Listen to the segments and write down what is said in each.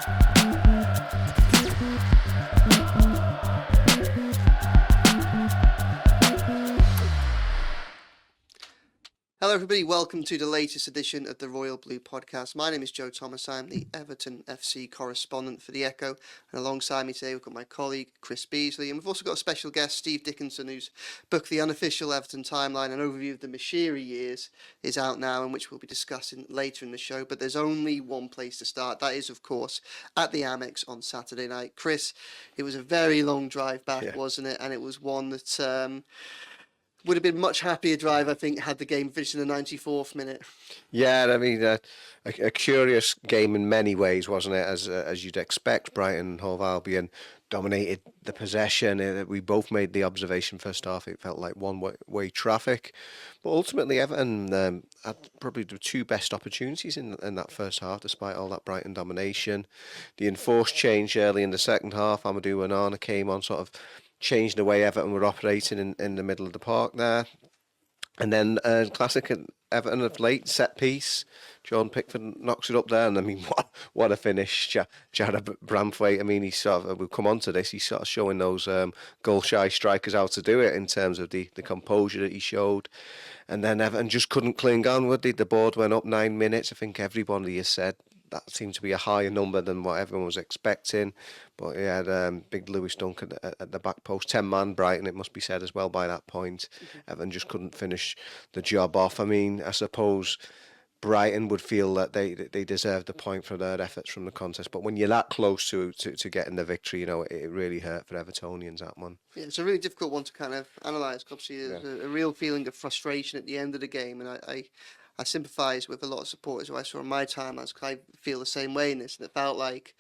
Hello everybody, welcome to the latest edition of the Royal Blue Podcast. My name is Joe Thomas, I'm the Everton FC correspondent for The Echo, and alongside me today we've got my colleague Chris Beesley, and we've also got a special guest, Steve Dickinson, whose book The Unofficial Everton Timeline, an overview of the Mashiri years, is out now, and which we'll be discussing later in the show. But there's only one place to start, that is of course at the Amex on Saturday night. Chris, it was a very long drive back, wasn't it? And it was one that would have been much happier drive, I think, had the game finished in the 94th minute. Yeah, I mean, a curious game in many ways, wasn't it? As you'd expect, Brighton and Hove Albion dominated the possession. We both made the observation first half. It felt like one-way traffic. But ultimately, Everton had probably the two best opportunities in that first half, despite all that Brighton domination. The enforced change early in the second half, Amadou Onana came on, sort of changed the way Everton were operating in the middle of the park there. And then classic Everton of late, set piece. Jordan Pickford knocks it up there, and I mean, what a finish. Jared Branthwaite, I mean, we'll come on to this, he's sort of showing those goal-shy strikers how to do it in terms of the composure that he showed. And then Everton just couldn't cling on, would they? The board went up 9 minutes. I think everybody has said that seemed to be a higher number than what everyone was expecting. But he had big Lewis Dunk at the back post. 10-man Brighton, it must be said as well by that point. Everton just couldn't finish the job off. I mean, I suppose Brighton would feel that they deserved the point for their efforts from the contest. But when you're that close to getting the victory, you know, it really hurt for Evertonians, that one. Yeah, it's a really difficult one to kind of analyse. Obviously, there's a real feeling of frustration at the end of the game. And I sympathise with a lot of supporters who I saw on my timelines, because I feel the same way in this. And it felt like,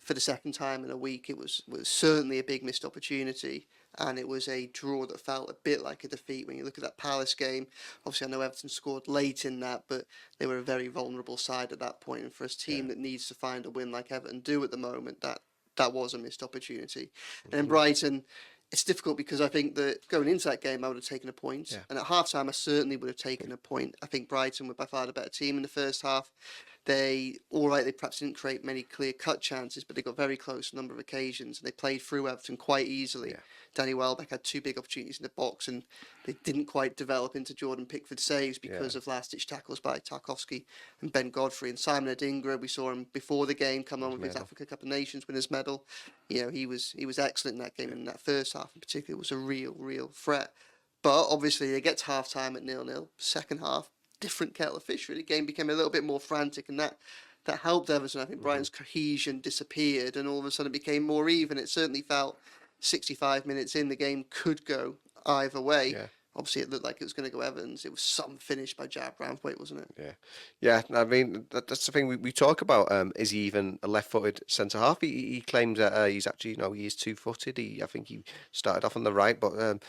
for the second time in a week, it was certainly a big missed opportunity. And it was a draw that felt a bit like a defeat. When you look at that Palace game, obviously I know Everton scored late in that, but they were a very vulnerable side at that point. And for a team that needs to find a win like Everton do at the moment, that was a missed opportunity. And then Brighton, it's difficult because I think that going into that game, I would have taken a point. Yeah. And at half-time, I certainly would have taken a point. I think Brighton were by far the better team in the first half. They perhaps didn't create many clear-cut chances, but they got very close on a number of occasions, and they played through Everton quite easily. Yeah. Danny Welbeck had two big opportunities in the box, and they didn't quite develop into Jordan Pickford saves because of last-ditch tackles by Tarkowski and Ben Godfrey. And Simon Adingra, we saw him before the game come on with his Africa Cup of Nations winners medal. You know, he was excellent in that game, and in that first half in particular was a real threat. But obviously they get to half-time at 0-0. Second half, different kettle of fish really. The game became a little bit more frantic, and that helped Everton. I think Brighton's cohesion disappeared, and all of a sudden it became more even. It certainly felt 65 minutes in, the game could go either way. Yeah. Obviously, it looked like it was going to go Everton's. It was some finish by Jared Branthwaite, wasn't it? Yeah. I mean, that's the thing we talk about. Is he even a left-footed centre half? He claims that he's actually, he is two-footed. I think he started off on the right, but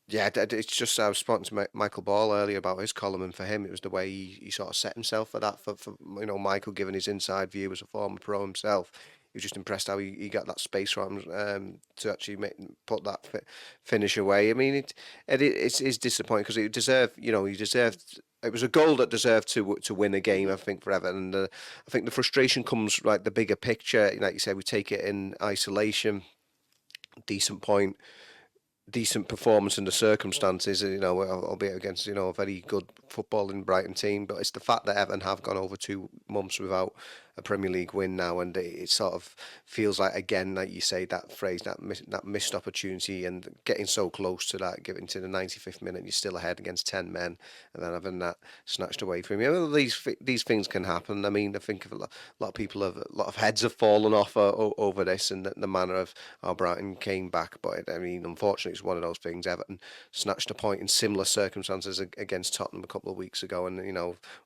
yeah, it's just, I was speaking to Michael Ball earlier about his column, and for him it was the way he sort of set himself for that. For Michael, given his inside view as a former pro himself, he was just impressed how he got that space from to actually put that finish away. I mean, it's disappointing because he deserved. It was a goal that deserved to win a game, I think, for Everton. And I think the frustration comes like the bigger picture. Like you said, we take it in isolation. Decent point. Decent performance in the circumstances, albeit against, a very good footballing Brighton team. But it's the fact that Everton have gone over 2 months without a Premier League win now, and it sort of feels like, again, like you say, that phrase, that missed opportunity, and getting so close to that, getting to the 95th minute, you're still ahead against 10 men, and then having that snatched away from you. These things can happen. I mean, I think a lot of people a lot of heads have fallen off over this and the manner of how Brighton came back. But I mean, unfortunately, it's one of those things. Everton snatched a point in similar circumstances against Tottenham a couple of weeks ago, and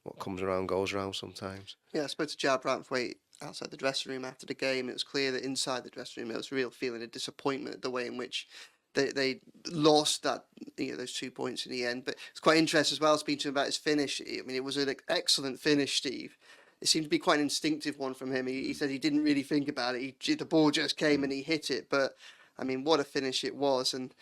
what comes around goes around sometimes. Yeah, I spoke to Jared Branthwaite outside the dressing room after the game. It was clear that inside the dressing room there was a real feeling of disappointment at the way in which they lost that those 2 points in the end. But it's quite interesting as well, speaking to him about his finish. I mean, it was an excellent finish, Steve. It seemed to be quite an instinctive one from him. He said he didn't really think about it. The ball just came and he hit it. But I mean, what a finish it was. And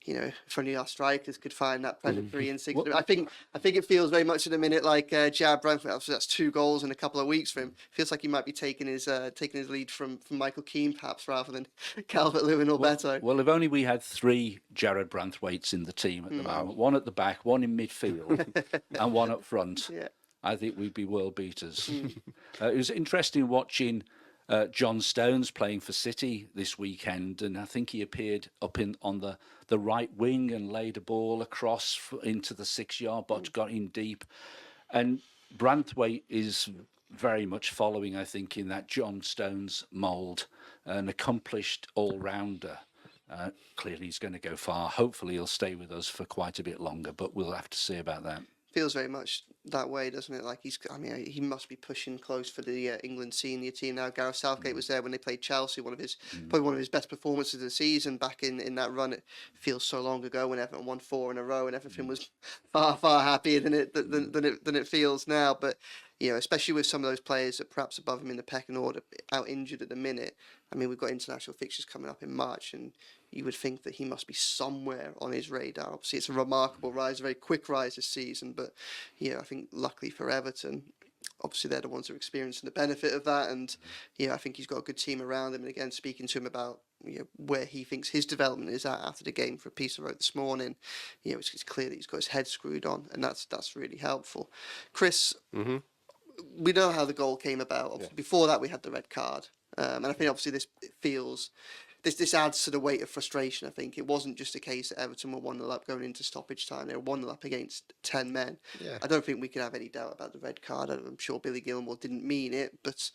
if only our strikers could find that predatory instinct. Well- I think it feels very much at the minute like Jared Branthwaite. Obviously, that's 2 goals in a couple of weeks for him. Feels like he might be taking his lead from Michael Keane, perhaps, rather than Calvert-Lewin or Beto. Well, if only we had 3 Jared Branthwaites in the team at the moment. One at the back, one in midfield, and one up front. Yeah. I think we'd be world beaters. It was interesting watching John Stones playing for City this weekend, and I think he appeared up on the right wing and laid a ball across into the 6-yard box, got in deep. And Branthwaite is very much following, I think, in that John Stones mould, an accomplished all-rounder. Clearly he's going to go far. Hopefully he'll stay with us for quite a bit longer, but we'll have to see about that. Feels very much that way, doesn't it? Like he must be pushing close for the England senior team now. Gareth Southgate was there when they played Chelsea. Probably one of his best performances of the season back in that run. It feels so long ago when Everton won 4 in a row and everything was far happier than it feels now. But especially with some of those players that perhaps above him in the pecking order out injured at the minute. I mean, we've got international fixtures coming up in March, and you would think that he must be somewhere on his radar. Obviously, it's a remarkable rise, a very quick rise this season. But I think luckily for Everton, obviously they're the ones who are experiencing the benefit of that. And I think he's got a good team around him. And again, speaking to him about where he thinks his development is at after the game for a piece I wrote this morning, it's clear that he's got his head screwed on, and that's really helpful. Chris, we know how the goal came about. Before that, we had the red card. And I think obviously this adds to the weight of frustration. I think it wasn't just a case that Everton were 1-0 up going into stoppage time. They were 1-0 up against 10 men. Yeah. I don't think we can have any doubt about the red card. I'm sure Billy Gilmore didn't mean it, but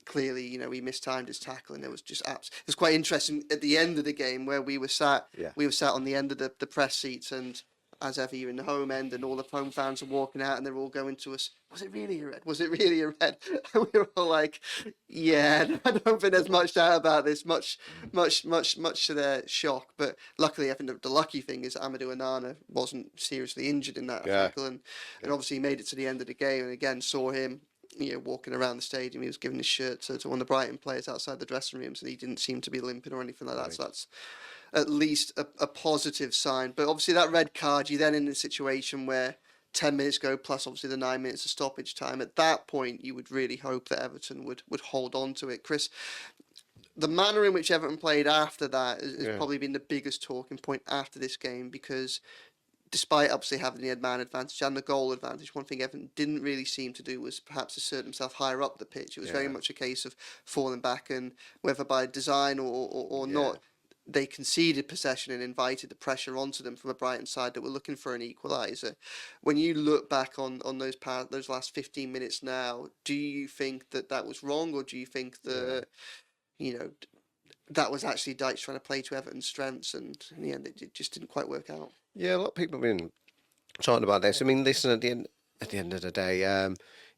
clearly, he mistimed his tackle, and it was just it was quite interesting at the end of the game where we were sat. Yeah. We were sat on the end of the press seats, and as ever, you're in the home end, and all the home fans are walking out, and they're all going to us. Was it really a red? Was it really a red? And we were all like, "Yeah, I don't think there's much doubt about this." Much to their shock, but luckily, I think the lucky thing is that Amadou Onana wasn't seriously injured in that tackle, and obviously he made it to the end of the game, and again saw him. Walking around the stadium, he was giving his shirt to one of the Brighton players outside the dressing rooms, and he didn't seem to be limping or anything like that. Right. So that's at least a positive sign. But obviously that red card, you're then in a situation where 10 minutes go, plus obviously the 9 minutes of stoppage time. At that point, you would really hope that Everton would hold on to it. Chris, the manner in which Everton played after that has probably been the biggest talking point after this game, because despite obviously having the man advantage and the goal advantage, one thing Everton didn't really seem to do was perhaps assert himself higher up the pitch. It was very much a case of falling back, and whether by design or not, they conceded possession and invited the pressure onto them from a Brighton side that were looking for an equaliser. When you look back on those last 15 minutes now, do you think that was wrong, or do you think that, that was actually Dyche trying to play to Everton's strengths, and in the end it just didn't quite work out? Yeah, a lot of people have been talking about this. I mean, listen, at the end of the day,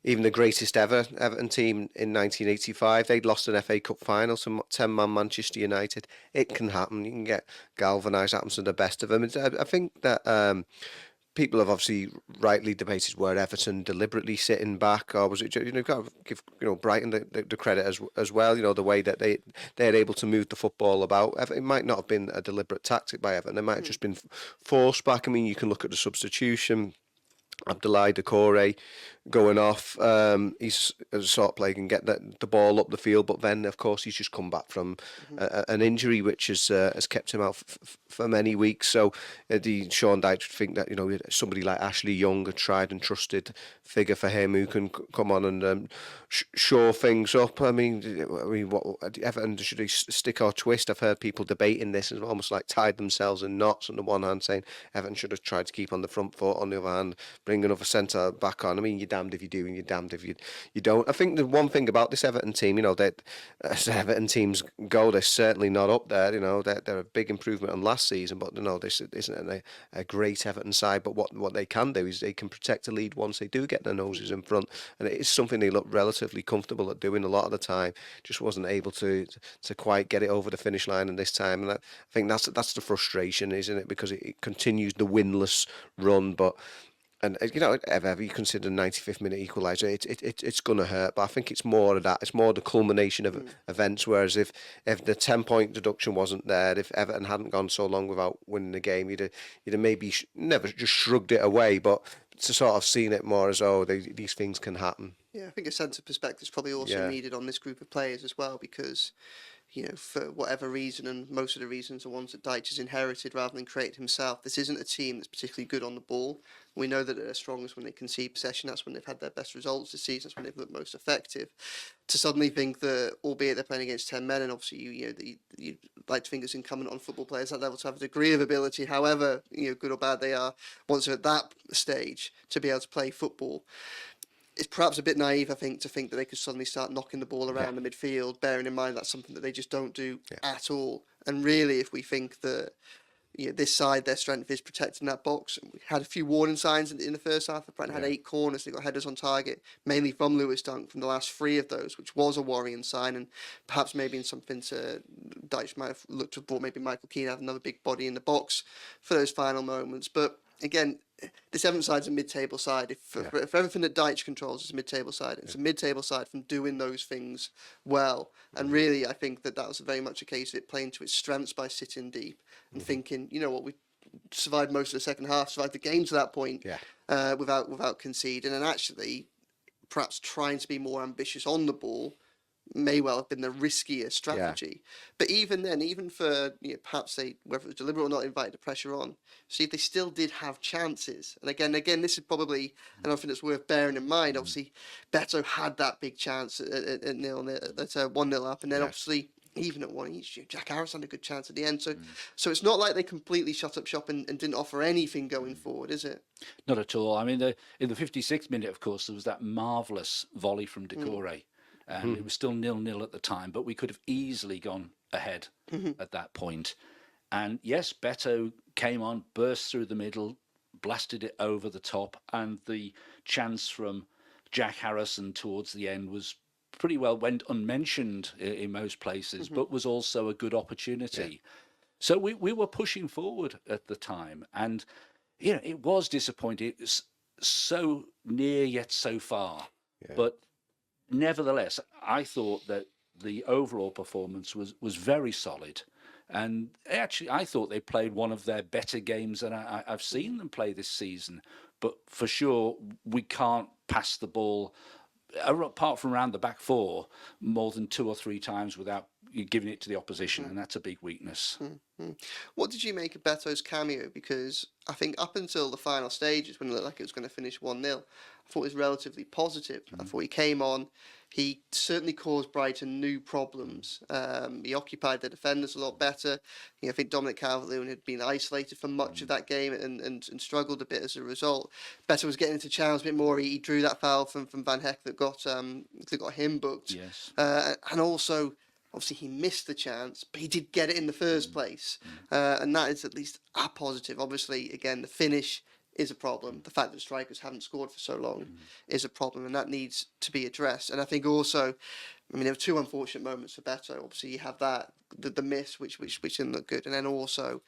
even the greatest ever Everton team in 1985, they'd lost an FA Cup final to 10-man Manchester United. It can happen. You can get galvanised. Happens to the best of them. I think that people have obviously rightly debated were Everton deliberately sitting back, or was it? You've got to give Brighton the credit as well. The way that they're able to move the football about. It might not have been a deliberate tactic by Everton. It might have just been forced back. I mean, you can look at the substitution. Abdoulaye Doucouré going off. He's a sort of player, can get the ball up the field, but then of course he's just come back from an injury which has kept him out for many weeks. So Sean Dyche would think that somebody like Ashley Young, a tried and trusted figure for him, who can come on and shore things up. I mean, what Everton, should he stick or twist? I've heard people debating this and almost like tied themselves in knots. On the one hand, saying Everton should have tried to keep on the front foot. On the other hand, bring another centre back on. I mean, you're damned if you do and you're damned if you don't. I think the one thing about this Everton team, as Everton teams go, they're certainly not up there. They're a big improvement on last season, but this isn't a great Everton side. But what they can do is they can protect the lead once they do get their noses in front, and it is something they look relatively comfortable at doing a lot of the time. Just wasn't able to quite get it over the finish line in this time, and I think that's the frustration, isn't it? Because it continues the winless run, but And ever you consider 95th minute equaliser, it's going to hurt. But I think it's more of that. It's more the culmination of events. Whereas if the 10-point deduction wasn't there, if Everton hadn't gone so long without winning the game, you'd have maybe never just shrugged it away, but to sort of seen it more as these things can happen. Yeah, I think a sense of perspective is probably also needed on this group of players as well, because for whatever reason, and most of the reasons are ones that Dyche has inherited rather than created himself, this isn't a team that's particularly good on the ball. We know that they're strongest when they concede possession. That's when they've had their best results this season. That's when they've looked most effective. To suddenly think that, albeit they're playing against 10 men, and obviously you'd like to think it's incumbent on football players at that level to have a degree of ability, however good or bad they are, once they're at that stage, to be able to play football. It's perhaps a bit naive, I think, to think that they could suddenly start knocking the ball around the midfield, bearing in mind that's something that they just don't do at all. And really, if we think that this side, their strength is protecting that box, we had a few warning signs in the first half. Brighton had 8 corners. They got headers on target, mainly from Lewis Dunk, from the last 3 of those, which was a worrying sign, and perhaps maybe in something to Dyche might have looked to have brought maybe Michael Keane have another big body in the box for those final moments. But again, this Everton side's a mid-table side. If everything that Dyche controls is a mid-table side, it's a mid-table side from doing those things well. And really, I think that was very much a case of it playing to its strengths by sitting deep and thinking, we survived most of the second half, survived the game to that point without conceding, and actually perhaps trying to be more ambitious on the ball may well have been the riskier strategy. But even then, even for perhaps they, whether it was deliberate or not, invited the pressure on. See, if they still did have chances, and again, this is probably another thing that's worth bearing in mind. Obviously, Beto had that big chance at 1-0 up, and then obviously even at 1 each, Jack Harris had a good chance at the end. So it's not like they completely shut up shop and didn't offer anything going forward, is it? Not at all. I mean, in the 56th minute, of course, there was that marvellous volley from Decore. And it was still 0-0 at the time, but we could have easily gone ahead at that point. And yes, Beto came on, burst through the middle, blasted it over the top, and the chance from Jack Harrison towards the end was pretty well went unmentioned in most places, but was also a good opportunity. So we were pushing forward at the time, and it was disappointing. It was so near yet so far, but nevertheless, I thought that the overall performance was very solid. And actually, I thought they played one of their better games that I've seen them play this season. But for sure, we can't pass the ball, apart from around the back 4, more than 2 or 3 times without giving it to the opposition. And that's a big weakness. What did you make of Beto's cameo? Because I think up until the final stages, when it looked like it was going to finish 1-0, I thought it was relatively positive. I thought he came on. He certainly caused Brighton new problems. He occupied the defenders a lot better. I think Dominic Calvert-Lewin had been isolated for much of that game and struggled a bit as a result. Beto was getting into channels a bit more. He drew that foul from Van Heck that got him booked. Yes. And also, obviously, he missed the chance, but he did get it in the first place. And that is at least a positive. Obviously, again, the finish is a problem. The fact that strikers haven't scored for so long is a problem, and that needs to be addressed. And I think also, there were 2 unfortunate moments for Beto. Obviously, you have that, the miss, which didn't look good. And then also,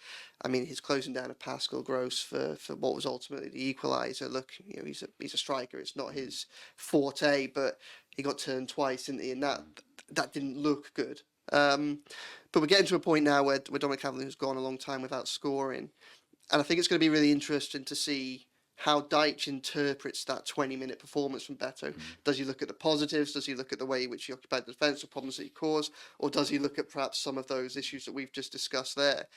his closing down of Pascal Gross for what was ultimately the equaliser. Look, he's a striker. It's not his forte, but he got turned twice, didn't he? And that didn't look good. But we're getting to a point now where Dominic Calvert-Lewin has gone a long time without scoring. And I think it's going to be really interesting to see how Dyche interprets that 20-minute performance from Beto. Does he look at the positives? Does he look at the way in which he occupied the defence, the problems that he caused? Or does he look at perhaps some of those issues that we've just discussed there?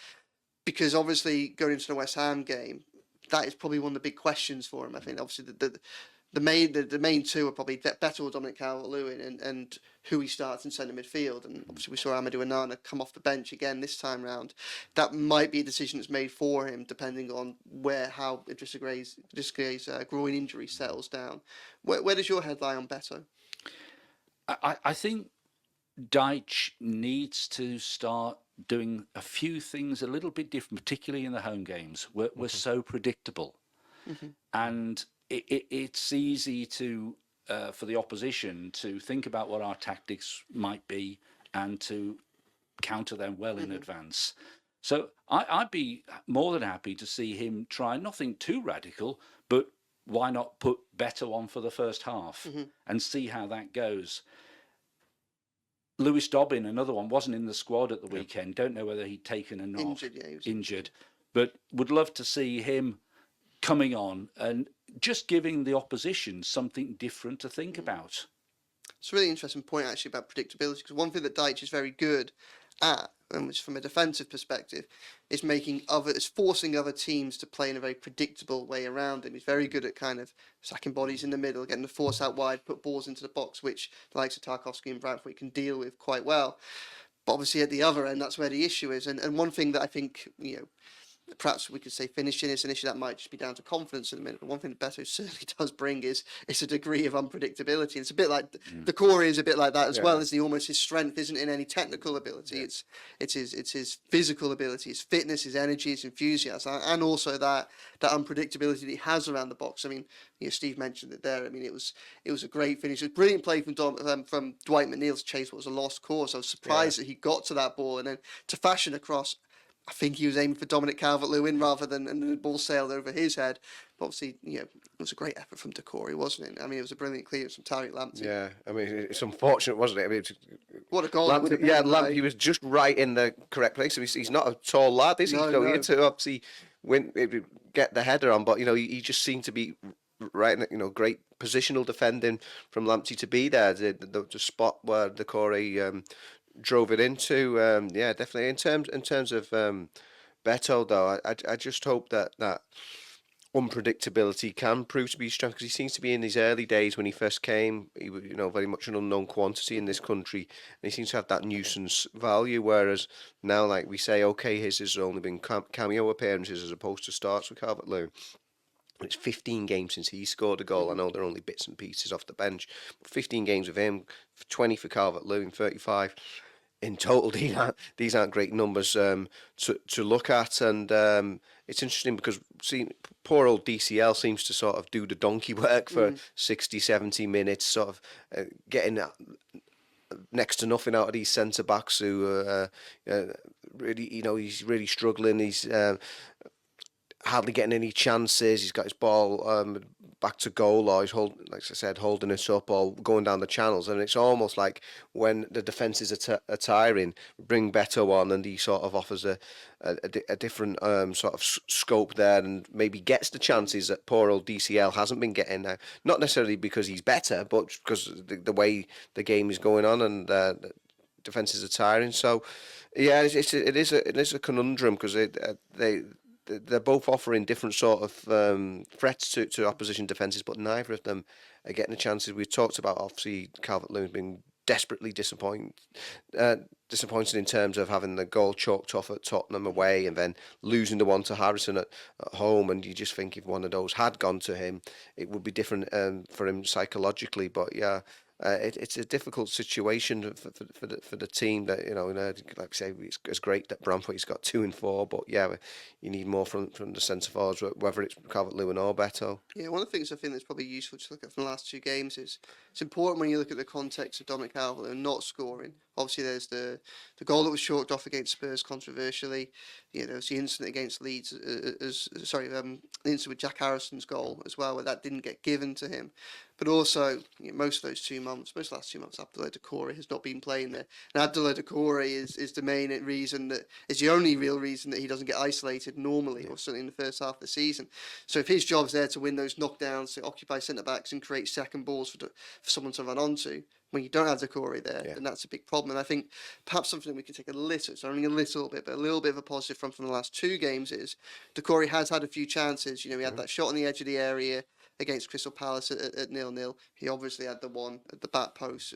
Because obviously, going into the West Ham game, that is probably one of the big questions for him. I think obviously the main 2 are probably Beto or Dominic Calvert-Lewin and who he starts in centre midfield. And obviously we saw Amadou Onana come off the bench again this time round. That might be a decision that's made for him depending on how Idrissa Gueye's groin injury settles down. Where does your head lie on Beto? I think Dyche needs to start doing a few things a little bit different, particularly in the home games. We're so predictable. And it's easy to for the opposition to think about what our tactics might be and to counter them well in advance. So I'd be more than happy to see him try nothing too radical, but why not put Beto on for the first half and see how that goes? Lewis Dobbin, another one, wasn't in the squad at the weekend. Don't know whether he'd taken a knock. Injured, yeah, he was injured. But would love to see him coming on and just giving the opposition something different to think about. It's a really interesting point, actually, about predictability, because one thing that Dyche is very good at, and which from a defensive perspective, is forcing other teams to play in a very predictable way around him. He's very good at kind of sacking bodies in the middle, getting the force out wide, put balls into the box, which the likes of Tarkowski and Branthwaite can deal with quite well. But obviously at the other end, that's where the issue is. And one thing that I think, perhaps we could say finishing is an issue that might just be down to confidence in a minute. But one thing that Beto certainly does bring is a degree of unpredictability. It's a bit like the Corey is a bit like that as well, isn't he? Almost his strength isn't in any technical ability. It's his physical ability, his fitness, his energy, his enthusiasm, and also that unpredictability that he has around the box. I mean, Steve mentioned it there. I mean, it was a great finish. It was a brilliant play from Dwight McNeil to chase what was a lost cause. I was surprised that he got to that ball and then to fashion across. I think he was aiming for Dominic Calvert-Lewin rather than, and the ball sailed over his head. But obviously, it was a great effort from Decore, wasn't it? I mean, it was a brilliant clearance from Tariq Lamptey. Yeah, I mean, it's unfortunate, wasn't it? I mean, what a goal! Lamptey was just right in the correct place. He's not a tall lad, is he? No. He had to obviously get the header on, but he just seemed to be right in great positional defending from Lamptey to be there. The spot where Decore drove it into, definitely. In terms of Beto, though, I just hope that unpredictability can prove to be strength, because he seems to be in his early days when he first came. He was, very much an unknown quantity in this country, and he seems to have that nuisance value. Whereas now, like we say, okay, his has only been cameo appearances as opposed to starts with Calvert-Lewin. It's 15 games since he scored a goal. I know they're only bits and pieces off the bench, but 15 games with him, 20 for Calvert-Lewin, 35 in total. These aren't great numbers to look at, and it's interesting because poor old DCL seems to sort of do the donkey work for 60, 70 minutes, sort of getting next to nothing out of these centre backs who really, he's really struggling. He's hardly getting any chances. He's got his ball back to goal, or he's holding it up or going down the channels. And it's almost like when the defences are tiring, bring Beto on, and he sort of offers a different sort of scope there, and maybe gets the chances that poor old DCL hasn't been getting now. Not necessarily because he's better, but because the way the game is going on, and the defences are tiring. So yeah, it is a conundrum, because they're both offering different sort of threats to opposition defences, but neither of them are getting the chances. We've talked about, obviously, Calvert-Lewin being desperately disappointed in terms of having the goal chalked off at Tottenham away and then losing the one to Harrison at home. And you just think if one of those had gone to him, it would be different for him psychologically. But yeah, it's a difficult situation for the team. That like I say, it's great that Branthwaite's got 2 and 4, but yeah, you need more from the centre forwards, whether it's Calvert-Lewin or Beto. Yeah, one of the things I think that's probably useful to look at from the last 2 games is it's important when you look at the context of Dominic Calvert-Lewin not scoring. Obviously, there's the goal that was chalked off against Spurs controversially. There was the incident against Leeds, the incident with Jack Harrison's goal as well, where that didn't get given to him. But also, most of the last 2 months, Abdoulaye Doucouré has not been playing there. And Abdoulaye Doucouré is the main reason, that is the only real reason that he doesn't get isolated normally, or certainly in the first half of the season. So if his job's there to win those knockdowns, to occupy centre-backs and create second balls for someone to run onto, when you don't have Doucouré there, then that's a big problem. And I think perhaps something we can take it's only a little bit, but a little bit of a positive from the last 2 games is Doucouré has had a few chances. He had that shot on the edge of the area against Crystal Palace at 0-0. He obviously had the one at the back post,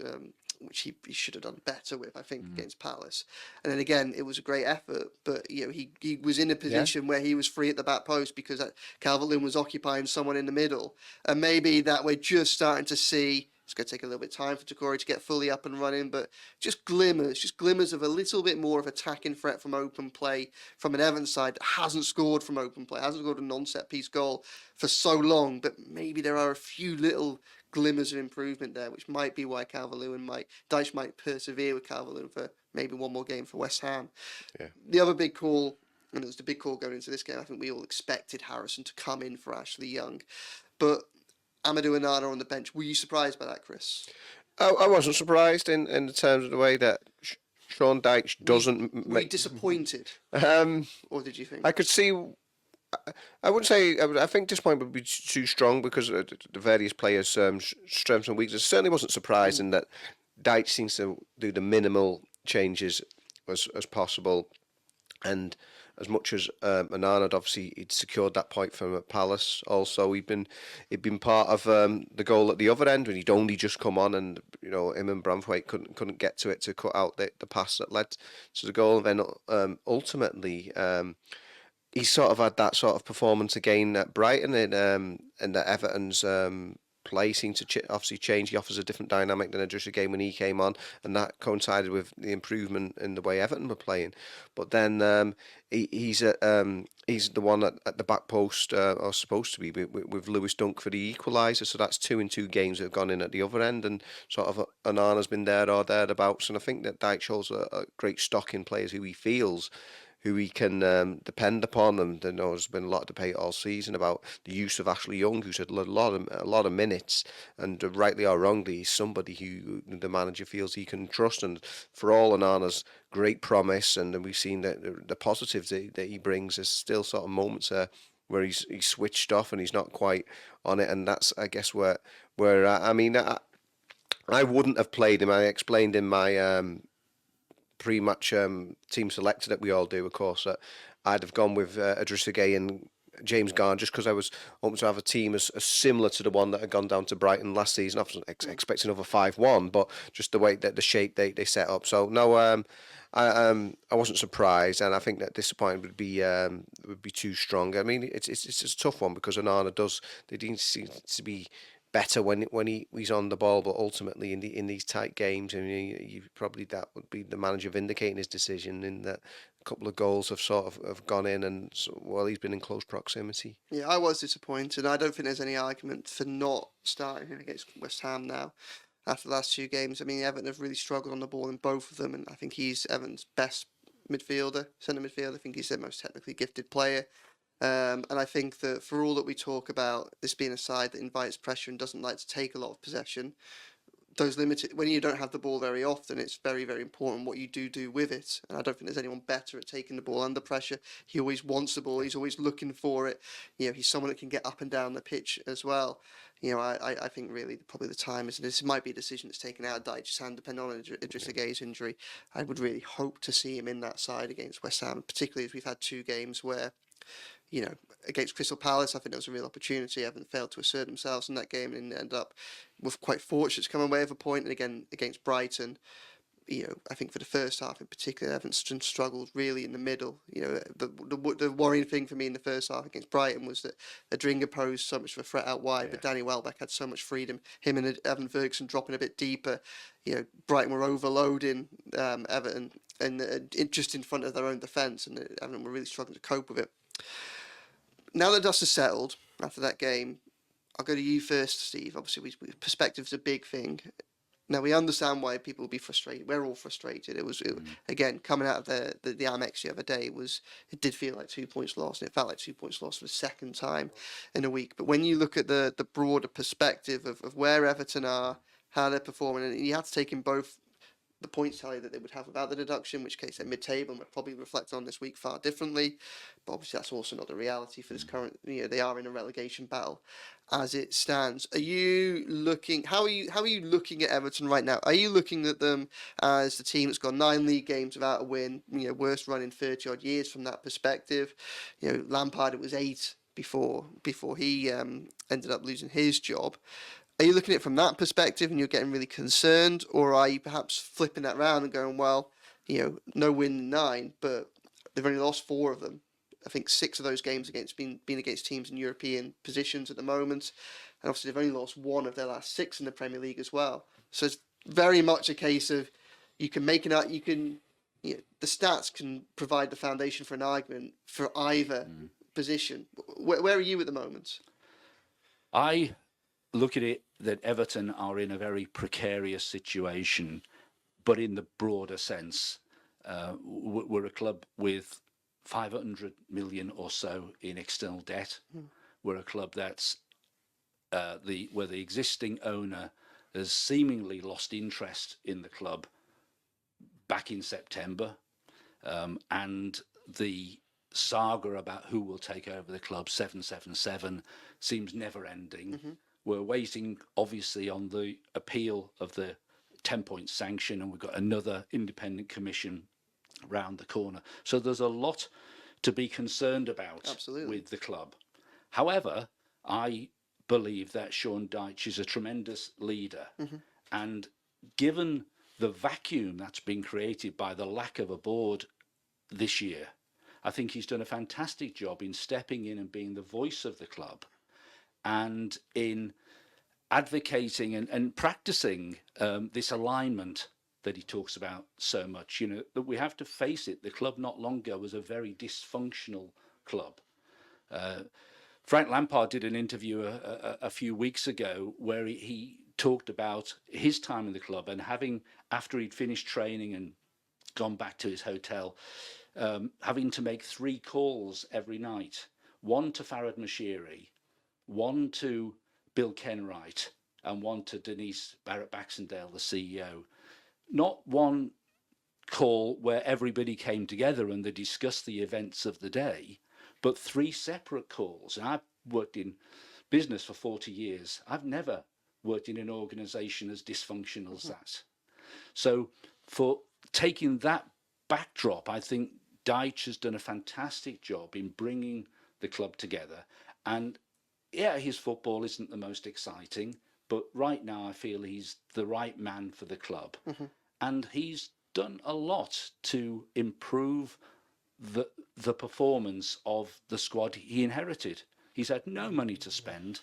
which he should have done better with, I think, against Palace. And then again, it was a great effort, but he was in a position where he was free at the back post because Calvert-Lewin was occupying someone in the middle. And maybe that we're just starting to see. It's going to take a little bit of time for Doucouré to get fully up and running, but just glimmers of a little bit more of attacking threat from open play from an Everton side that hasn't scored from open play, hasn't scored a non-set piece goal for so long, but maybe there are a few little glimmers of improvement there, which might be why Dyche might persevere with Calvert-Lewin for maybe one more game for West Ham. Yeah. The other big call, and it was the big call going into this game, I think we all expected Harrison to come in for Ashley Young. but Amadou Onana on the bench. Were you surprised by that, Chris? I wasn't surprised in the terms of the way that Sean Dyche doesn't Were you make. disappointed, Um, or did you think? I could see. I wouldn't say. I think disappointment would be too strong because of the various players' strengths and weaknesses. Certainly wasn't surprised in that Dyche seems to do the minimal changes as possible, and as much as Onana had obviously he'd secured that point from Palace. Also, he'd been part of the goal at the other end when he'd only just come on, and him and Branthwaite couldn't get to it to cut out the pass that led to the goal. And then ultimately. He sort of had that sort of performance again at Brighton, and that Everton's play seemed to obviously change. He offers a different dynamic than Idrissa Gueye when he came on, and that coincided with the improvement in the way Everton were playing. But then he's the one at the back post, or supposed to be, with Lewis Dunk for the equaliser. So that's 2 in 2 games that have gone in at the other end, and sort of Onana's been there or thereabouts. And I think that Dyche shows a great stock in players who he feels. Who he can depend upon, and there's been a lot of debate all season about the use of Ashley Young, who's had a lot of minutes, and rightly or wrongly, he's somebody who the manager feels he can trust. And for all Onana's great promise, and we've seen that the positives that he brings, there's still sort of moments where he's switched off and he's not quite on it, and that's I guess where I mean I wouldn't have played him. I explained in my pre-match team selected that we all do, of course, I'd have gone with Idrissa Gueye and James Garner just because I was hoping to have a team as similar to the one that had gone down to Brighton last season. I wasn't expecting another 5-1, but just the way that the shape they set up. So no, I wasn't surprised, and I think that disappointment would be too strong. I mean, it's a tough one because Onana they didn't seem to be better when he's on the ball, but ultimately in these tight games, I mean, you probably that would be the manager vindicating his decision in that a couple of goals have sort of have gone in, and he's been in close proximity. Yeah, I was disappointed. I don't think there's any argument for not starting him against West Ham now after the last 2 games. I mean, Everton have really struggled on the ball in both of them, and I think he's Everton's best centre midfielder. I think he's their most technically gifted player. And I think that for all that we talk about this being a side that invites pressure and doesn't like to take a lot of possession, when you don't have the ball very often, it's very, very important what you do with it. And I don't think there's anyone better at taking the ball under pressure. He always wants the ball. He's always looking for it. He's someone that can get up and down the pitch as well. I think really probably the time is, and this might be a decision that's taken out of Dyche's hand, depending on Idrissa Gueye's injury. I would really hope to see him in that side against West Ham, particularly as we've had 2 games where, against Crystal Palace, I think there was a real opportunity. Everton failed to assert themselves in that game and ended up with quite fortunate to come away with a point. And again, against Brighton, I think for the first half in particular, Everton struggled really in the middle. The worrying thing for me in the first half against Brighton was that Adringa posed so much of a threat out wide, but Danny Welbeck had so much freedom. Him and Evan Ferguson dropping a bit deeper. Brighton were overloading Everton and just in front of their own defence, and Everton were really struggling to cope with it. Now the dust has settled after that game, I'll go to you first, Steve. Obviously, perspective's a big thing. Now, we understand why people will be frustrated. We're all frustrated. Again, coming out of the Amex the other day, it did feel like 2 points lost, and it felt like 2 points lost for the second time in a week. But when you look at the broader perspective of where Everton are, how they're performing, and you have to take in both the points tally that they would have without the deduction, in which case they're mid-table and would probably reflect on this week far differently. But obviously that's also not the reality for this current, they are in a relegation battle as it stands. How are you looking at Everton right now? Are you looking at them as the team that's got 9 league games without a win, worst run in 30 odd years from that perspective? Lampard, it was 8 before he ended up losing his job. Are you looking at it from that perspective and you're getting really concerned, or are you perhaps flipping that around and going, well, no win in 9, but they've only lost 4 of them. I think 6 of those games been against teams in European positions at the moment, and obviously they've only lost 1 of their last 6 in the Premier League as well. So it's very much a case of the stats can provide the foundation for an argument for either position. Where are you at the moment? I look at it that Everton are in a very precarious situation, but in the broader sense, we're a club with 500 million or so in external debt. We're a club that's where the existing owner has seemingly lost interest in the club back in September, and the saga about who will take over the club, 777, seems never ending. We're waiting, obviously, on the appeal of the 10-point sanction, and we've got another independent commission round the corner. So there's a lot to be concerned about with the club. However, I believe that Sean Dyche is a tremendous leader, and given the vacuum that's been created by the lack of a board this year, I think he's done a fantastic job in stepping in and being the voice of the club, and in advocating and practicing this alignment that he talks about so much. That we have to face it, the club not long ago was a very dysfunctional club. Frank Lampard did an interview a few weeks ago where he talked about his time in the club, and after he'd finished training and gone back to his hotel, having to make 3 calls every night, one to Farhad Moshiri, one to Bill Kenwright, and one to Denise Barrett-Baxendale, the CEO. Not one call where everybody came together and they discussed the events of the day, but 3 separate calls. And I've worked in business for 40 years. I've never worked in an organisation as dysfunctional as that. So for taking that backdrop, I think Dyche has done a fantastic job in bringing the club together. And yeah, his football isn't the most exciting, but right now I feel he's the right man for the club. And he's done a lot to improve the performance of the squad he inherited. He's had no money to spend.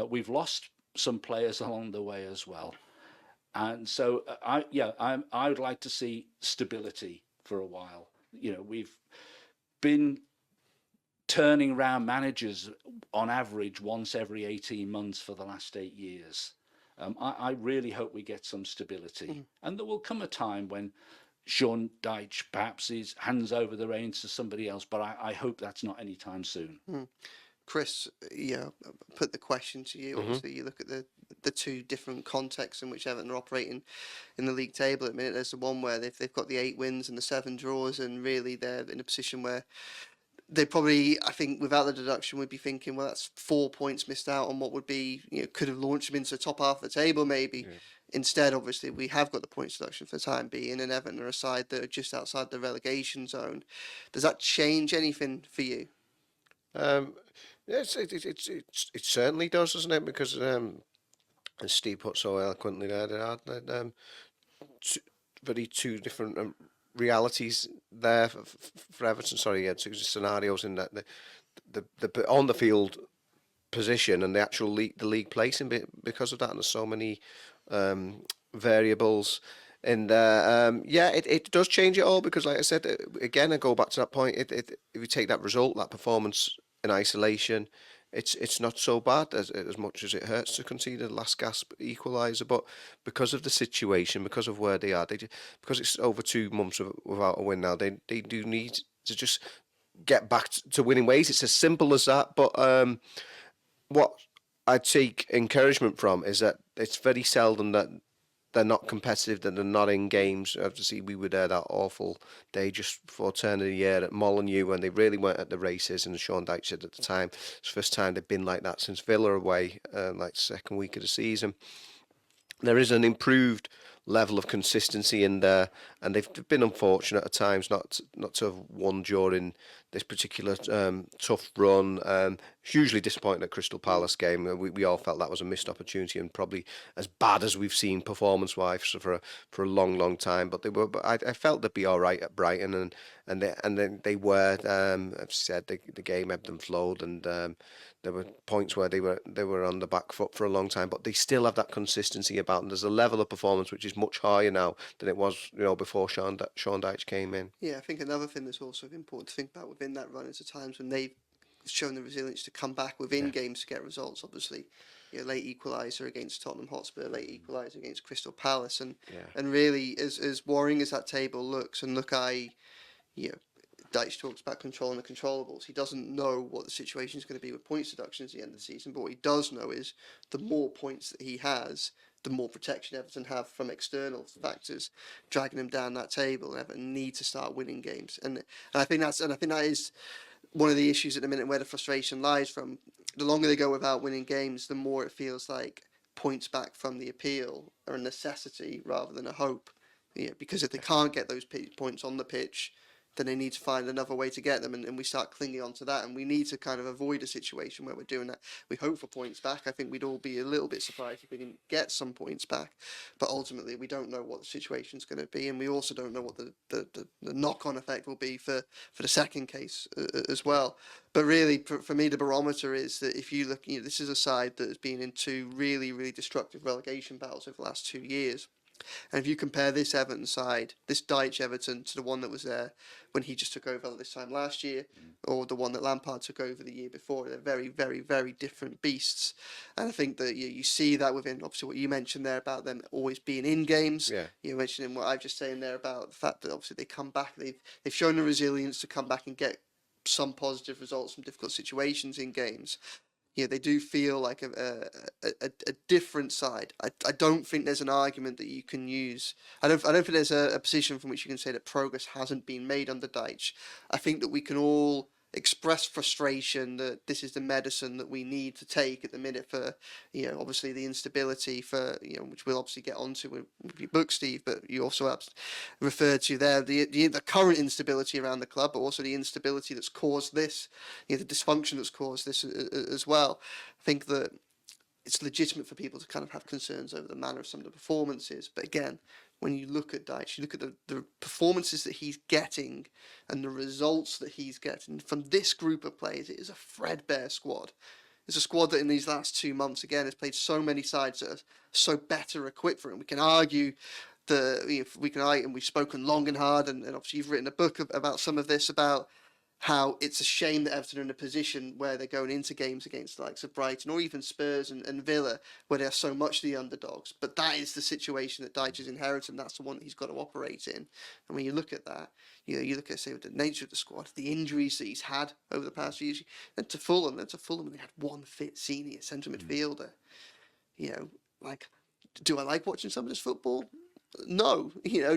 We've lost some players along the way as well. And so I would like to see stability for a while. We've been turning around managers on average once every 18 months for the last 8 years. I really hope we get some stability. And there will come a time when Sean Dyche perhaps hands over the reins to somebody else, but I hope that's not anytime soon. Chris, put the question to you. Obviously, you look at the 2 different contexts in which Everton are operating in the league table at the minute. There's the one where they've got the 8 wins and the 7 draws, and really they're in a position where they probably, I think, without the deduction, would be thinking, well, that's 4 points missed out on what would be, could have launched them into the top half of the table, maybe. Instead, obviously, we have got the points deduction for the time being, and Everton are a side that are just outside the relegation zone. Does that change anything for you? Yes, it certainly does, doesn't it? Because as Steve put so eloquently there are very 2 different realities there for Everton. Sorry, 2 scenarios in that the on the field position and the actual the league placing because of that, and there's so many variables. And it does change it all, because, like I said, again, I go back to that point. If you take that result, that performance in isolation, it's not so bad as much as it hurts to concede a last gasp equaliser. But because of the situation, because of where they are, because it's over 2 months without a win now, they do need to just get back to winning ways. It's as simple as that. But what I take encouragement from is that it's very seldom that they're not competitive, that they're not in games. Obviously, we were there that awful day just before turn of the year at Molineux when they really weren't at the races, and Sean Dyche said at the time, it's the first time they've been like that since Villa away, like 2nd week of the season. There is an improved level of consistency in there, and they've been unfortunate at times not to have won during this particular tough run. Hugely disappointed at Crystal Palace game. We all felt that was a missed opportunity, and probably as bad as we've seen performance-wise for a long time. But I felt they'd be all right at Brighton, and then they were. I've said the game ebbed and flowed, and there were points where they were on the back foot for a long time, but they still have that consistency about them. There's a level of performance which is much higher now than it was, before Sean Dyche came in. Yeah, I think another thing that's also important to think about within that run is the times when they've shown the resilience to come back within games to get results. Obviously, late equaliser against Tottenham Hotspur, late equaliser against Crystal Palace, and really as worrying as that table looks, and look, Dyche talks about controlling the controllables. He doesn't know what the situation is going to be with points deductions at the end of the season, but what he does know is the more points that he has, the more protection Everton have from external factors dragging them down that table. Everton need to start winning games, and I think that is one of the issues at the minute where the frustration lies from. The longer they go without winning games, the more it feels like points back from the appeal are a necessity rather than a hope. Because if they can't get those points on the pitch, then they need to find another way to get them, and we start clinging on to that, and we need to kind of avoid a situation where we're doing that. We hope for points back. I think we'd all be a little bit surprised if we didn't get some points back, but ultimately we don't know what the situation's going to be, and we also don't know what the knock-on effect will be for the second case as well. But really, for me, the barometer is that if you look, this is a side that has been in two really, really destructive relegation battles over the last 2 years. And if you compare this Everton side, this Dyche Everton, to the one that was there when he just took over this time last year, or the one that Lampard took over the year before, they're very, very, very different beasts. And I think that you see that within, obviously, what you mentioned there about them always being in games. Yeah. You mentioned what I've just saying there about the fact that obviously they come back, they've shown the resilience to come back and get some positive results from difficult situations in games. They do feel like a different side. I don't think there's an argument that you can use. I don't think there's a position from which you can say that progress hasn't been made under Dyche. I think that we can all express frustration that this is the medicine that we need to take at the minute for, obviously the instability for, which we'll obviously get onto with your book, Steve, but you also have referred to there the current instability around the club, but also the instability that's caused this, the dysfunction that's caused this as well. I think that it's legitimate for people to kind of have concerns over the manner of some of the performances, but again, when you look at Dyche, you look at the performances that he's getting and the results that he's getting from this group of players, it is a threadbare squad. It's a squad that in these last 2 months, again, has played so many sides that are so better equipped for it. And we can argue and we've spoken long and hard, and obviously you've written a book about some of this, about how it's a shame that Everton are in a position where they're going into games against the likes of Brighton or even Spurs and Villa, where they're so much the underdogs. But that is the situation that Dyche has inherited, and that's the one that he's got to operate in. And when you look at that, you look at, say, the nature of the squad, the injuries that he's had over the past few years, and to Fulham, they had one fit senior centre midfielder. Do I like watching some of this football? No,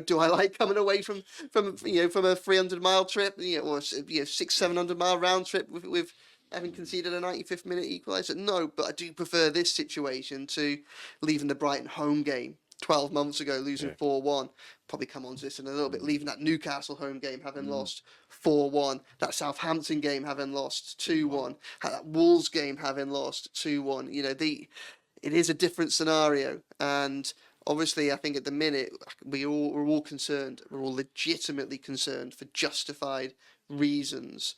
do I like coming away from a 300-mile trip, or 600-700-mile round trip with having conceded a 95th minute equaliser? No, but I do prefer this situation to leaving the Brighton home game 12 months ago, losing 4-1. Probably come on to this in a little bit. Leaving that Newcastle home game having lost 4-1, that Southampton game having lost 2-1, that Wolves game having lost 2-1. It is a different scenario, and obviously, I think at the minute we're all concerned. We're all legitimately concerned for justified reasons.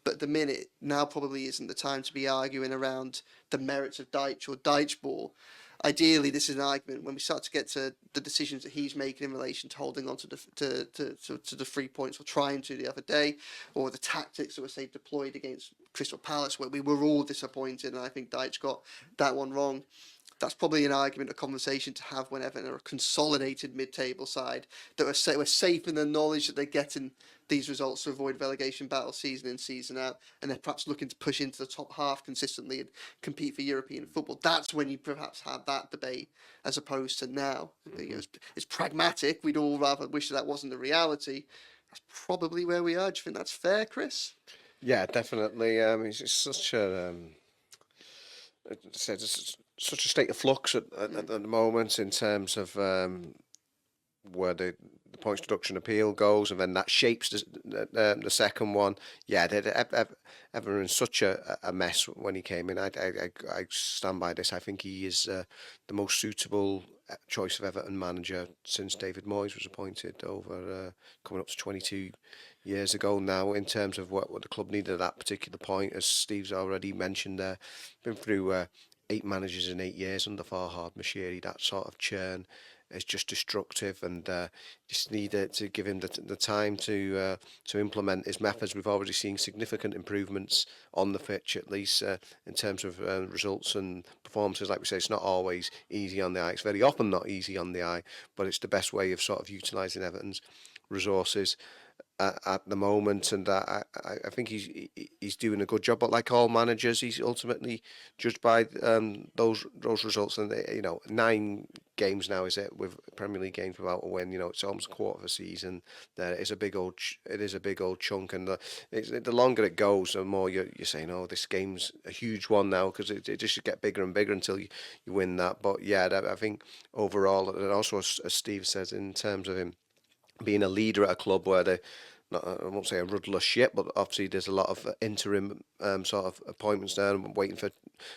But at the minute, now probably isn't the time to be arguing around the merits of Dyche or Dyche ball. Ideally, this is an argument when we start to get to the decisions that he's making in relation to holding on to the 3 points, or trying to the other day, or the tactics that were, say, deployed against Crystal Palace, where we were all disappointed, and I think Dyche got that one wrong. That's probably an argument, a conversation to have when Everton are a consolidated mid-table side that we're safe in the knowledge that they're getting these results to avoid relegation battle season in, season out, and they're perhaps looking to push into the top half consistently and compete for European football. That's when you perhaps have that debate, as opposed to now. It's pragmatic. We'd all rather wish that wasn't the reality. That's probably where we are. Do you think that's fair, Chris? Yeah, definitely. It's such a... it's such a state of flux at the moment in terms of where the points deduction appeal goes, and then that shapes the second one. Yeah, Everton in such a mess when he came in. I stand by this. I think he is the most suitable choice of Everton manager since David Moyes was appointed over coming up to 22 years ago now, in terms of what the club needed at that particular point. As Steve's already mentioned there, been through 8 managers in 8 years under Farhad Moshiri. That sort of churn is just destructive, and just needed to give him the time to implement his methods. We've already seen significant improvements on the pitch, at least in terms of results and performances. Like we say, it's not always easy on the eye. It's very often not easy on the eye, but it's the best way of sort of utilising Everton's resources. at the moment, and I think he's doing a good job. But like all managers, he's ultimately judged by those results. And 9 games now, is it, with Premier League games without a win? It's almost a quarter of a season. It is a big old chunk, and the longer it goes, the more you're saying, oh, this game's a huge one now, because it just should get bigger and bigger until you win that. But yeah, I think overall, and also as Steve says, in terms of him being a leader at a club where they, not, I won't say a rudderless ship, but obviously there's a lot of interim sort of appointments there, and waiting for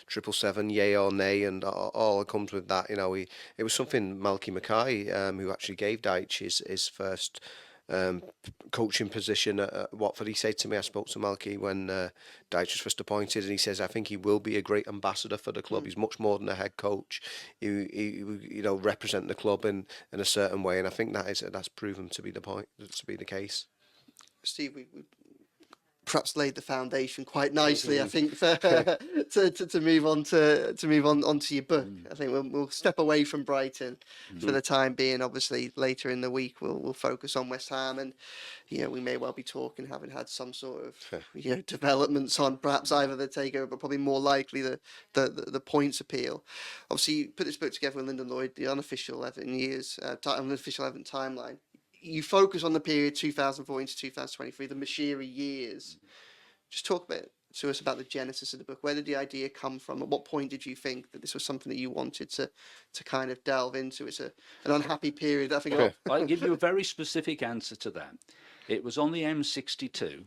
777, yay or nay, and all that comes with that. It was something Malky Mackay, who actually gave Deitch his first coaching position at Watford. He said to me, I spoke to Malky when Deitch was first appointed, and he says, I think he will be a great ambassador for the club. He's much more than a head coach. He represent the club in a certain way, and I think that's proven to be the case. Steve, we perhaps laid the foundation quite nicely, I think, for to move on onto your book. I think we'll step away from Brighton for the time being. Obviously, later in the week we'll focus on West Ham, and we may well be talking, having had some sort of developments on perhaps either the takeover, but probably more likely the points appeal. Obviously, you put this book together with Lyndon Lloyd, the unofficial Everton years, unofficial Everton timeline. You focus on the period 2014 to 2023, the Mashiri years. Just talk to us about the genesis of the book. Where did the idea come from? At what point did you think that this was something that you wanted to kind of delve into? It's an unhappy period, I think. I'll give you a very specific answer to that. It was on the M62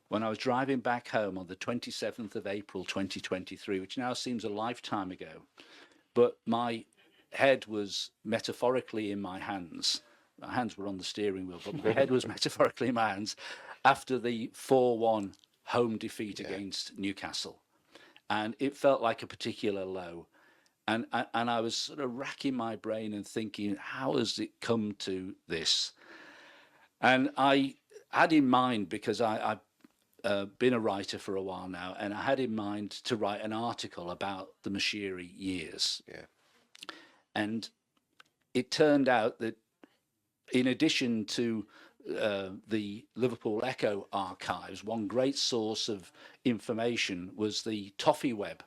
when I was driving back home on the 27th of April 2023, which now seems a lifetime ago. But my head was metaphorically in my hands. My hands were on the steering wheel, but my head was metaphorically in my hands after the 4-1 home defeat against Newcastle. And it felt like a particular low. And I was sort of racking my brain and thinking, how has it come to this? And I had in mind, because I've been a writer for a while now, and I had in mind to write an article about the Mashiri years. Yeah. And it turned out that in addition to the Liverpool Echo archives, one great source of information was the ToffeeWeb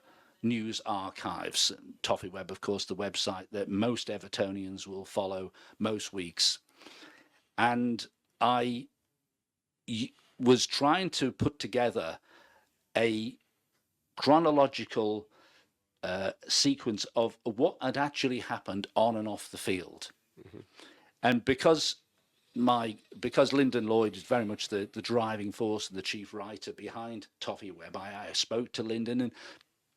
news archives. ToffeeWeb, of course, the website that most Evertonians will follow most weeks. And I was trying to put together a chronological sequence of what had actually happened on and off the field. And because Lyndon Lloyd is very much the driving force and the chief writer behind ToffeeWeb, I spoke to Lyndon, and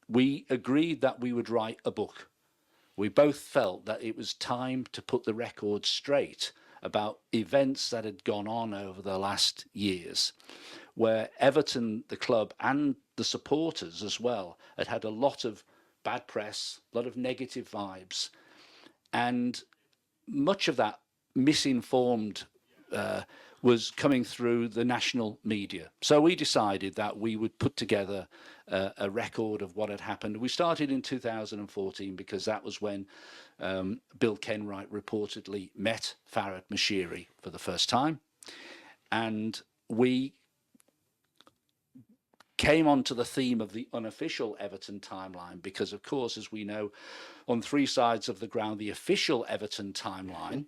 we agreed that we would write a book. We both felt that it was time to put the record straight about events that had gone on over the last years, where Everton, the club, and the supporters as well, had a lot of bad press, a lot of negative vibes, and much of that misinformed was coming through the national media. So we decided that we would put together a record of what had happened. We started in 2014 because that was when Bill Kenwright reportedly met Farhad Mashiri for the first time. And we came onto the theme of the unofficial Everton timeline because, of course, as we know, on 3 sides of the ground, the official Everton timeline,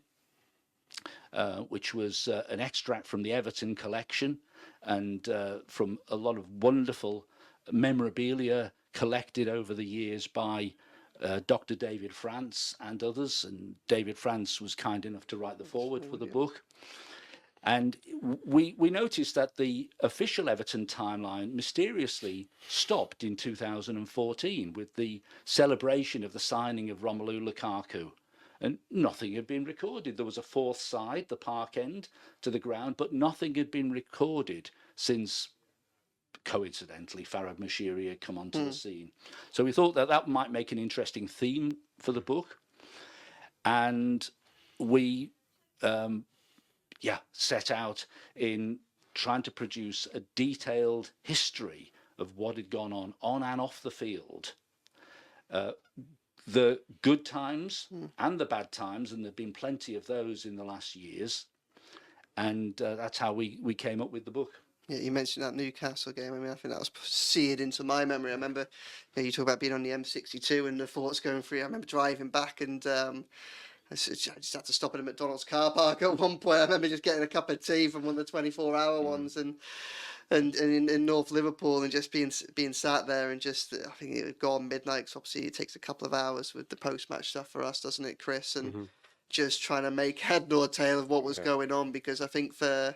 which was an extract from the Everton collection and from a lot of wonderful memorabilia collected over the years by Dr. David France and others. And David France was kind enough to write the foreword for the book. And we noticed that the official Everton timeline mysteriously stopped in 2014 with the celebration of the signing of Romelu Lukaku. And nothing had been recorded. There was a 4th side, the park end, to the ground, but nothing had been recorded since, coincidentally, Farhad Mashiri had come onto the scene. So we thought that might make an interesting theme for the book. And we set out in trying to produce a detailed history of what had gone on and off the field. The good times and the bad times, and there've been plenty of those in the last years, and that's how we came up with the book. Yeah, you mentioned that Newcastle game. I mean, I think that was seared into my memory. I remember, you talk about being on the M62 and the thoughts going through. I remember driving back and I just had to stop at a McDonald's car park at one point. I remember just getting a cup of tea from one of the 24-hour ones and in North Liverpool and just being sat there and just, I think it would go on midnight 'cause obviously it takes a couple of hours with the post-match stuff for us, doesn't it, Chris? And just trying to make head nor tail of what was going on, because I think for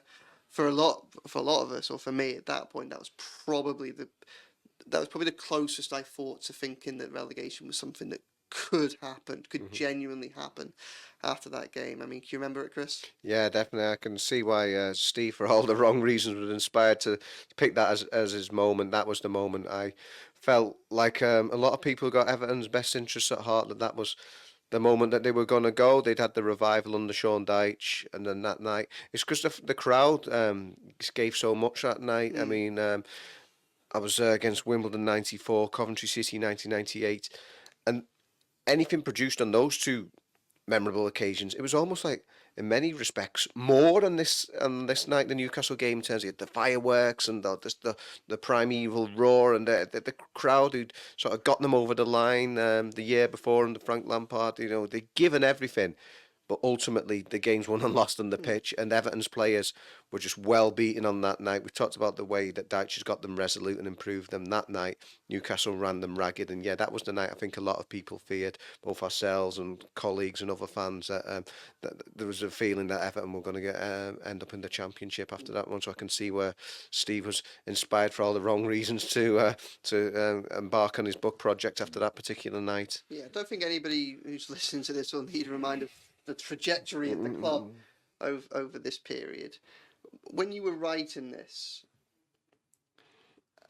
a lot of us, or for me at that point, that was probably the closest I thought to thinking that relegation was something that could happen, could genuinely happen after that game. I mean, can you remember it, Chris? Yeah, definitely. I can see why Steve, for all the wrong reasons, was inspired to pick that as his moment. That was the moment. I felt like a lot of people got Everton's best interests at heart, that was the moment that they were going to go. They'd had the revival under Sean Dyche, and then that night, it's because the crowd gave so much that night. I mean, I was against Wimbledon 94, Coventry City 1998, and anything produced on those two memorable occasions, it was almost like, in many respects, more on this night, the Newcastle game, in terms of the fireworks and the primeval roar and the crowd who'd sort of got them over the line the year before under Frank Lampard. You know, they'd given everything, but ultimately the game's won and lost on the pitch, and Everton's players were just well beaten on that night. We talked about the way that Dyche has got them resolute and improved them. That night, Newcastle ran them ragged, and yeah, that was the night I think a lot of people feared, both ourselves and colleagues and other fans, that there was a feeling that Everton were going to end up in the Championship after that one. So I can see where Steve was inspired for all the wrong reasons to embark on his book project after that particular night. Yeah, I don't think anybody who's listening to this will need a reminder of the trajectory of the club over this period. When you were writing this,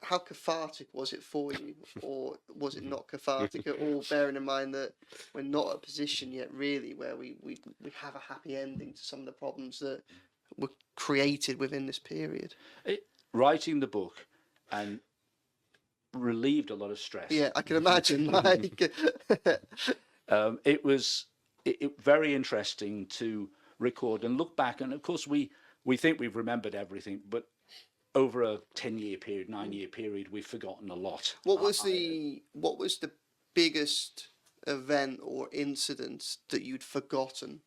how cathartic was it for you, or was it not cathartic at all, bearing in mind that we're not at a position yet really where we have a happy ending to some of the problems that were created within this period? Writing the book and relieved a lot of stress. Yeah, I can imagine. Like, it was very interesting to record and look back, and of course we think we've remembered everything, but over a 10-year period, 9-year period, we've forgotten a lot. What was the biggest event or incident that you'd forgotten?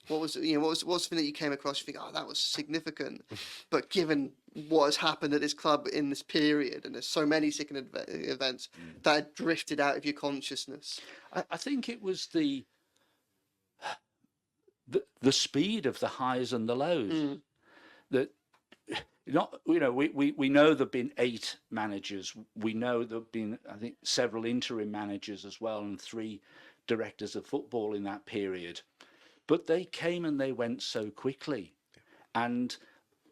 What was something that you came across? You think, oh, that was significant, but given what has happened at this club in this period, and there's so many significant events that had drifted out of your consciousness. I think it was the speed of the highs and the lows. That, we know there've been 8 managers. We know there've been, I think, several interim managers as well, and 3 directors of football in that period. But they came and they went so quickly. And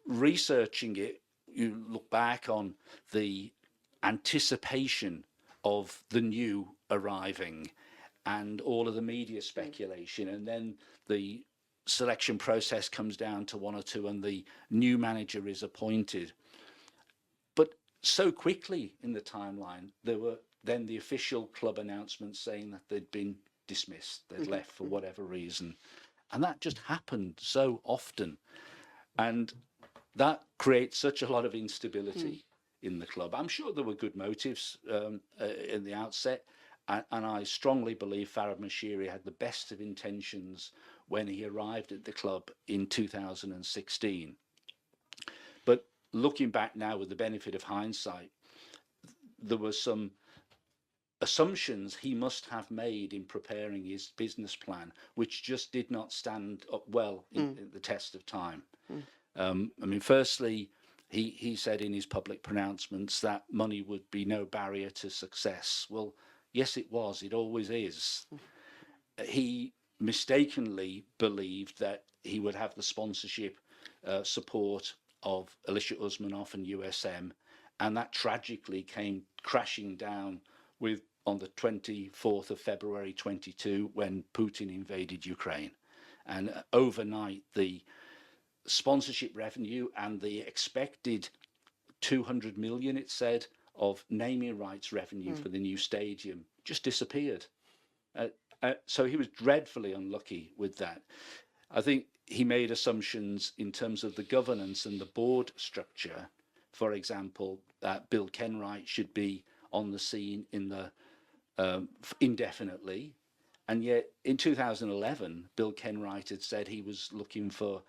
researching it, you look back on the anticipation of the new arriving and all of the media speculation, and then the selection process comes down to 1 or 2 and the new manager is appointed. But so quickly in the timeline, there were then the official club announcements saying that they'd been dismissed, they'd left for whatever reason. And that just happened so often. And that creates such a lot of instability in the club. I'm sure there were good motives in the outset. And I strongly believe Farhad Moshiri had the best of intentions when he arrived at the club in 2016. But looking back now with the benefit of hindsight, there were some assumptions he must have made in preparing his business plan, which just did not stand up well in the test of time. I mean, firstly, he said in his public pronouncements that money would be no barrier to success. Well, yes, it was. It always is. He mistakenly believed that he would have the sponsorship support of Alisher Usmanov and USM, and that tragically came crashing down on the 24th of February 22, when Putin invaded Ukraine. And overnight, the sponsorship revenue and the expected 200 million, it said, of naming rights revenue for the new stadium just disappeared. So he was dreadfully unlucky with that. I think he made assumptions in terms of the governance and the board structure. For example, that Bill Kenwright should be on the scene in the indefinitely, and yet in 2011, Bill Kenwright had said he was looking for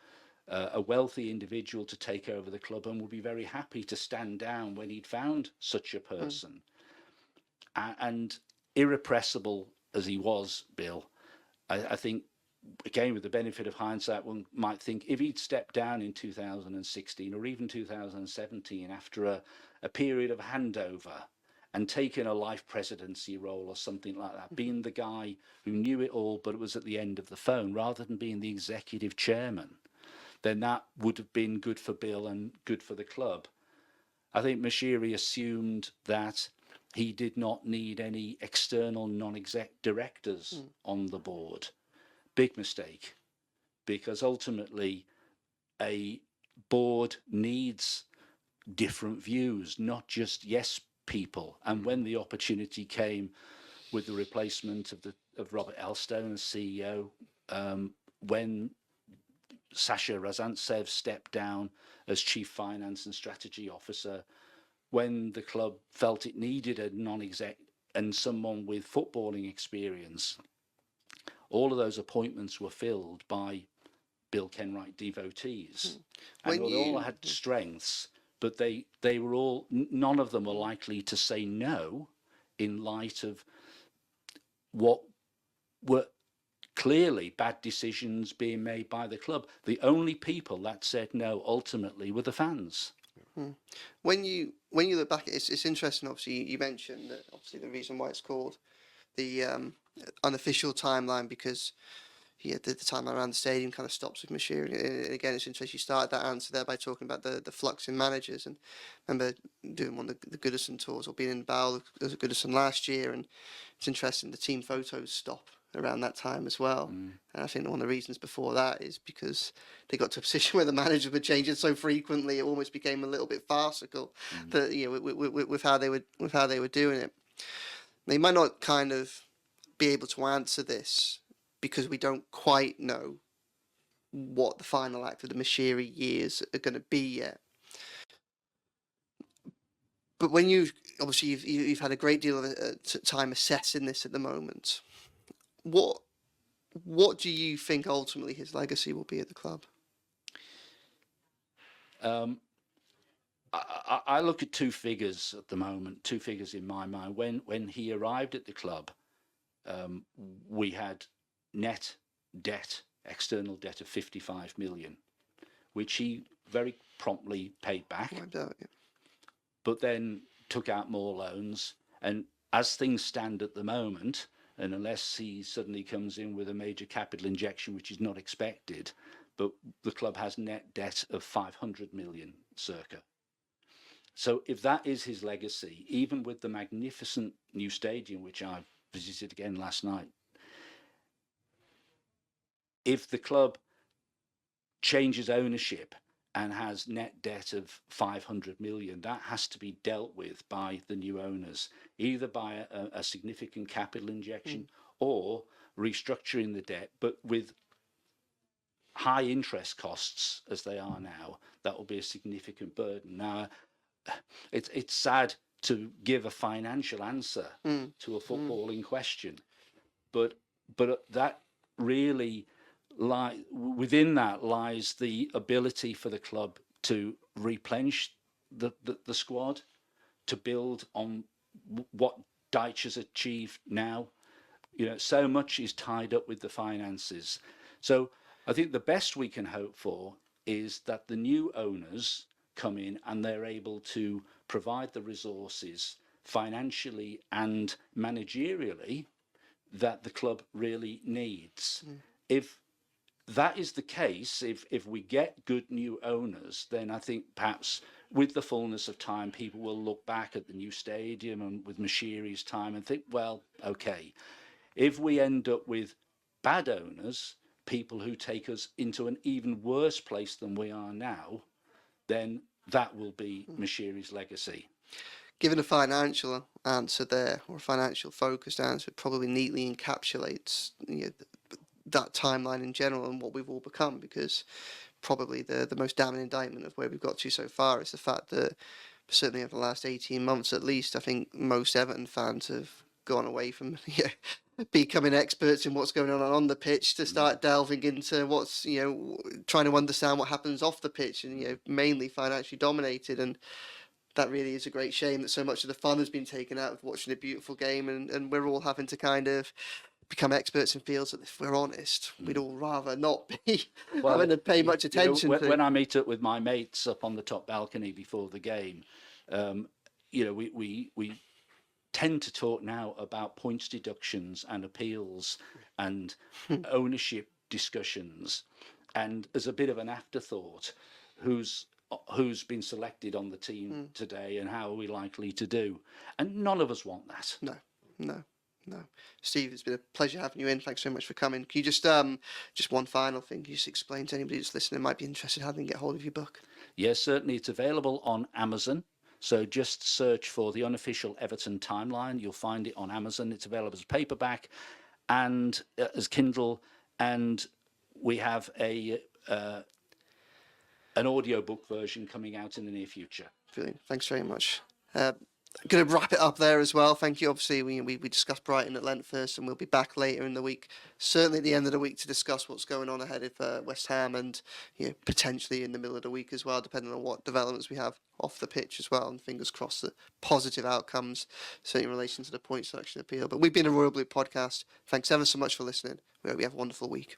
a wealthy individual to take over the club and would be very happy to stand down when he'd found such a person. And irrepressible as he was, Bill, I think, again, with the benefit of hindsight, one might think if he'd stepped down in 2016 or even 2017 after a period of handover and taken a life presidency role or something like that, being the guy who knew it all but it was at the end of the phone rather than being the executive chairman, then that would have been good for Bill and good for the club. I think Moshiri assumed that he did not need any external non-exec directors on the board. Big mistake, because ultimately a board needs different views, not just yes people. And when the opportunity came with the replacement of Robert Elstone as CEO, when Sasha Razantsev stepped down as Chief Finance and Strategy Officer, when the club felt it needed a non-exec and someone with footballing experience, all of those appointments were filled by Bill Kenwright devotees. And they all had strengths, but they were all, none of them were likely to say no in light of what were clearly bad decisions being made by the club. The only people that said no ultimately were the fans. When you look back, it's interesting. Obviously, you mentioned that obviously the reason why it's called the unofficial timeline, because the timeline around the stadium kind of stops with Moshiri. And again, it's interesting. You started that answer there by talking about the flux in managers, and I remember doing one of the Goodison tours or being in Bowl as a Goodison last year, and it's interesting. The team photos stop around that time as well, and I think one of the reasons before that is because they got to a position where the managers were changing so frequently, it almost became a little bit farcical. That with how they were doing it, they might not kind of be able to answer this because we don't quite know what the final act of the Moshiri years are going to be yet. But when you've had a great deal of time assessing this at the moment, what do you think ultimately his legacy will be at the club? I look at two figures at the moment, two figures in my mind. When he arrived at the club, we had net debt, external debt of 55 million, which he very promptly paid back, but then took out more loans. And as things stand at the moment, and unless he suddenly comes in with a major capital injection, which is not expected, but the club has net debt of 500 million circa. So if that is his legacy, even with the magnificent new stadium, which I visited again last night, if the club changes ownership and has net debt of 500 million, that has to be dealt with by the new owners, either by a significant capital injection or restructuring the debt, but with high interest costs as they are now, that will be a significant burden. Now, it's sad to give a financial answer to a footballing question, but that really within that lies the ability for the club to replenish the squad, to build on what Dyche has achieved now. So much is tied up with the finances. So I think the best we can hope for is that the new owners come in and they're able to provide the resources financially and managerially that the club really needs. If that is the case, if we get good new owners, then I think perhaps with the fullness of time, people will look back at the new stadium and with Moshiri's time and think, well, okay. If we end up with bad owners, people who take us into an even worse place than we are now, then that will be Moshiri's legacy. Given a financial answer there, or a financial focused answer, it probably neatly encapsulates that timeline in general and what we've all become, because probably the most damning indictment of where we've got to so far is the fact that certainly over the last 18 months at least, I think most Everton fans have gone away from becoming experts in what's going on the pitch to start delving into what's, trying to understand what happens off the pitch, and, mainly financially dominated. And that really is a great shame that so much of the fun has been taken out of watching a beautiful game, and we're all having to kind of become experts in fields that, if we're honest, we'd all rather not be having to pay much attention to. When I meet up with my mates up on the top balcony before the game, we tend to talk now about points deductions and appeals and ownership discussions, and as a bit of an afterthought, who's been selected on the team today and how are we likely to do, and none of us want that. No. Steve, it's been a pleasure having you in. Thanks so much for coming. Can you just one final thing, can you just explain to anybody that's listening might be interested how they can get hold of your book? Yes, certainly. It's available on Amazon. So just search for the Unofficial Everton Timeline. You'll find it on Amazon. It's available as paperback and as Kindle. And we have an audiobook version coming out in the near future. Brilliant. Thanks very much. Going to wrap it up there as well. Thank you. Obviously, we discussed Brighton at length first, and we'll be back later in the week, certainly at the end of the week, to discuss what's going on ahead of West Ham, and potentially in the middle of the week as well, depending on what developments we have off the pitch as well. And fingers crossed that positive outcomes, certainly in relation to the point selection appeal. But we've been a Royal Blue podcast. Thanks ever so much for listening. We hope you have a wonderful week.